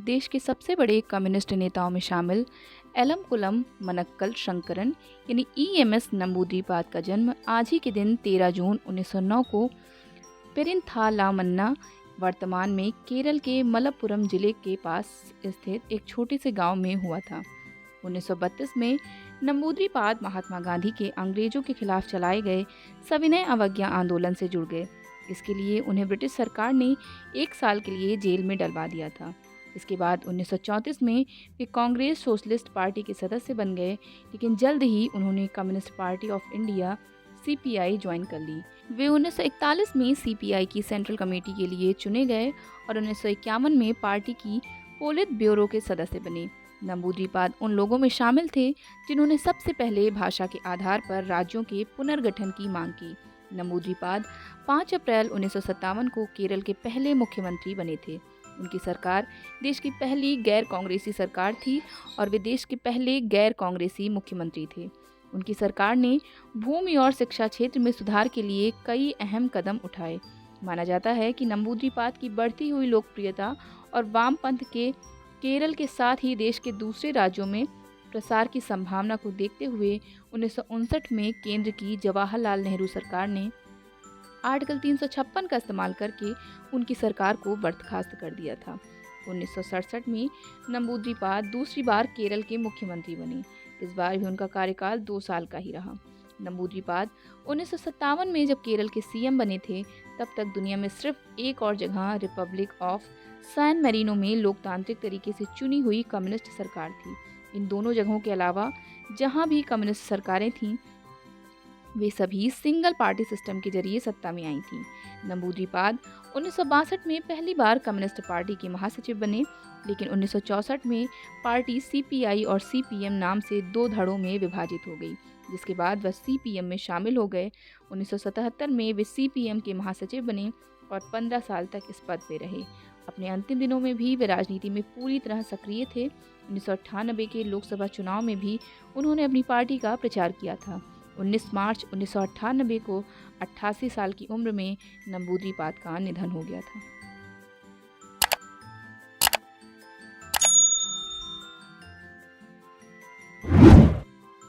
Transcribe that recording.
देश के सबसे बड़े कम्युनिस्ट नेताओं में शामिल एलमकुलम मनक्कल शंकरन यानी ईएमएस नंबूद्रिपाद का जन्म आज ही के दिन 13 जून 1909 को पेरिंथालामन्ना वर्तमान में केरल के मलप्पुरम जिले के पास स्थित एक छोटे से गांव में हुआ था। 1932 में नंबूद्रिपाद महात्मा गांधी के अंग्रेजों के खिलाफ चलाए गए सविनय अवज्ञा आंदोलन से जुड़ गए। इसके लिए उन्हें ब्रिटिश सरकार ने 1 साल के लिए जेल में डलवा दिया था। इसके बाद 1934 में वे कांग्रेस सोशलिस्ट पार्टी के सदस्य बन गए, लेकिन जल्द ही उन्होंने communist party of India CPI join कर ली। वे 1941 में सीपीआई की सेंट्रल कमेटी के लिए चुने गए और 1951 में पार्टी की पोलित ब्यूरो के सदस्य बने। नंबूद्रिपाद उन लोगों में शामिल थे जिन्होंने सबसे पहले भाषा के आधार पर राज्यों के पुनर्गठन की मांग की। नंबूद्रिपाद 5 अप्रैल 1957 को केरल के पहले मुख्यमंत्री बने थे। उनकी सरकार देश की पहली गैर कांग्रेसी सरकार थी और वे देश के पहले गैर कांग्रेसी मुख्यमंत्री थे। उनकी सरकार ने भूमि और शिक्षा क्षेत्र में सुधार के लिए कई अहम कदम उठाए। माना जाता है कि नंबूद्रिपाद की बढ़ती हुई लोकप्रियता और वामपंथ के केरल के साथ ही देश के दूसरे राज्यों में प्रसार की संभावना को देखते हुए 1959 में केंद्र की जवाहरलाल नेहरू सरकार ने आर्टिकल 356 का इस्तेमाल करके उनकी सरकार को बर्खास्त कर दिया था। 1967 में नंबूद्रिपाद दूसरी बार केरल के मुख्यमंत्री बने। इस बार भी उनका कार्यकाल 2 साल का ही रहा। नंबूद्रिपाद 1957 में जब केरल के सीएम बने थे, तब तक दुनिया में सिर्फ एक और जगह रिपब्लिक ऑफ सैन मैरिनो में लोकतांत्रिक तरीके से चुनी हुई कम्युनिस्ट सरकार थी। इन दोनों जगहों के अलावा जहां भी कम्युनिस्ट सरकारें थीं, वे सभी सिंगल पार्टी सिस्टम के जरिए सत्ता में आई थीं। नंबूद्रिपाद 1962 में पहली बार कम्युनिस्ट पार्टी के महासचिव बने, लेकिन 1964 में पार्टी सीपीआई और सीपीएम नाम से 2 धड़ों में विभाजित हो गई, जिसके बाद वह सीपीएम में शामिल हो गए। 1977 में वे सीपीएम के महासचिव बने और 15 साल तक इस पद पे रहे। अपने अंतिम दिनों में भी वे राजनीति में पूरी तरह सक्रिय थे। 1998 के लोकसभा चुनाव में भी उन्होंने अपनी पार्टी का प्रचार किया था। 19 मार्च 1998 को 88 साल की उम्र में नंबूद्रिपाद का निधन हो गया था।